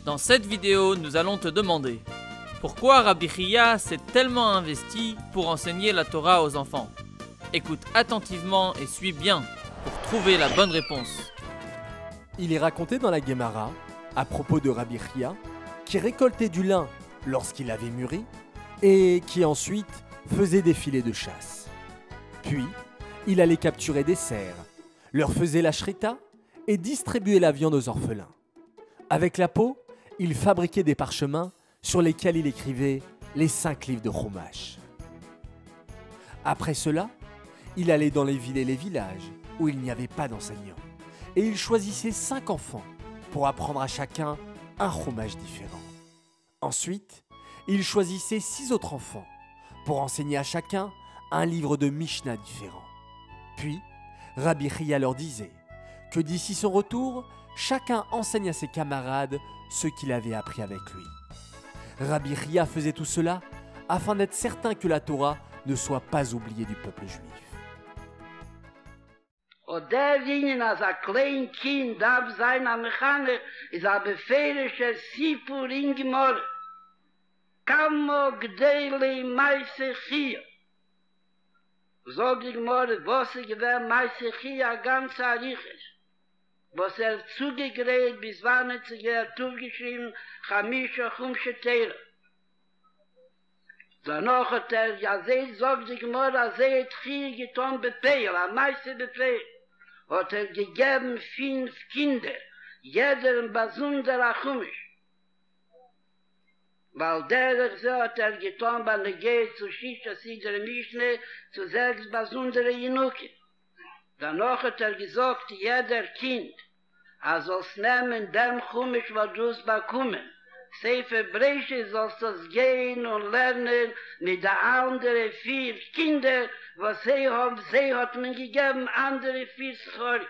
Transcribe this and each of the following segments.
Dans cette vidéo, nous allons te demander pourquoi Rabbi Chia s'est tellement investi pour enseigner la Torah aux enfants. Écoute attentivement et suis bien pour trouver la bonne réponse. Il est raconté dans la Gemara, à propos de Rabbi Chia, qui récoltait du lin lorsqu'il avait mûri et qui ensuite faisait des filets de chasse. Puis, il allait capturer des cerfs, leur faisait la shrita et distribuait la viande aux orphelins. Avec la peau, il fabriquait des parchemins sur lesquels il écrivait les 5 livres de Chumash. Après cela, il allait dans les villes et les villages où il n'y avait pas d'enseignants et il choisissait 5 enfants pour apprendre à chacun un Chumash différent. Ensuite, il choisissait 6 autres enfants pour enseigner à chacun un livre de Mishnah différent. Puis, Rabbi Chia leur disait que d'ici son retour, chacun enseigne à ses camarades ce qu'il avait appris avec lui. Rabbi Chia faisait tout cela afin d'être certain que la Torah ne soit pas oubliée du peuple juif. Und der Linie, als ein kleines Kind darf sein am Mechaner, ist ein befehlischer Sipur in Gemorre. Kamo gdeile meise Chia. Sog die Gemorre, was ich gewähr meise Chia ganz arichisch. Was zugegräht, bis wann zu gehen, zugeschrieben, Chamisha Chumshe Teire. Danach hat ja seht, sagt die Gemorre, seht Chia getan Befehl, am meiste Befehl. Hat gegeben 5 Kinder, jeder ein besonderer Chumisch. Weil der hat getan, weil geht zu Shisha Sidre Mishne, zu 6 besondere Jenuke. Danach hat gesagt, jeder Kind, soll's nehmen dem Chumisch, was du's bekommen. Sefer Bresche sollst das gehen und lernen mit den anderen 4 Kindern, was sie hat mir gegeben, andere 4 Schori.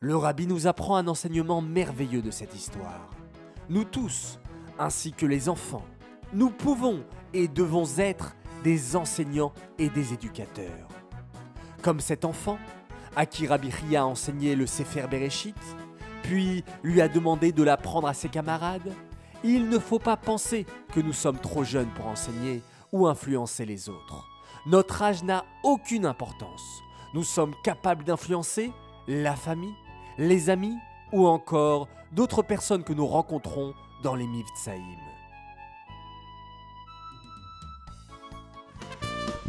Le rabbi nous apprend un enseignement merveilleux de cette histoire. Nous tous, ainsi que les enfants, nous pouvons et devons être des enseignants et des éducateurs. Comme cet enfant, à qui Rabbi Chia a enseigné le Sefer Bereshit, puis lui a demandé de l'apprendre à ses camarades, il ne faut pas penser que nous sommes trop jeunes pour enseigner ou influencer les autres. Notre âge n'a aucune importance. Nous sommes capables d'influencer la famille, les amis ou encore d'autres personnes que nous rencontrons dans les Mivtsaïm.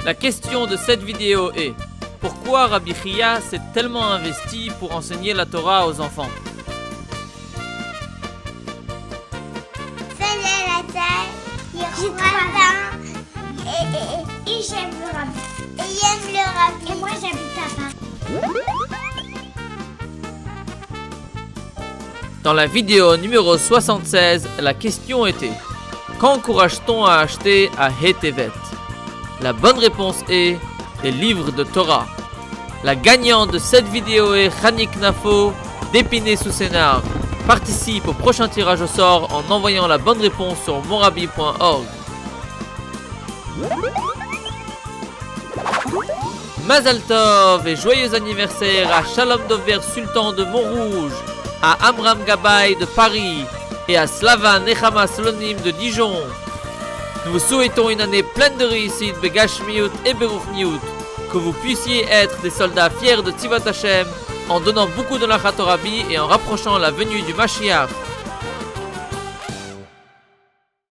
La question de cette vidéo est pourquoi Rabbi Chia s'est tellement investi pour enseigner la Torah aux enfants? Je crois bien et j'aime le rabbi. Et j'aime le rabbi. Et moi j'habite là-bas. Dans la vidéo numéro 76, la question était qu'encourage-t-on à acheter à Hetevet? La bonne réponse est des livres de Torah. La gagnante de cette vidéo est Hanik Nafo d'Épinay-sous-Sénart. Participe au prochain tirage au sort en envoyant la bonne réponse sur monrabi.org. Mazal Tov et joyeux anniversaire à Shalom Dover Sultan de Montrouge, à Amram Gabay de Paris et à Slava Nechama Slonim de Dijon. Nous vous souhaitons une année pleine de réussite, Begashmiut et Beruchniut, que vous puissiez être des soldats fiers de Tzivat Hashem en donnant beaucoup de la Torah et en rapprochant la venue du Mashiach.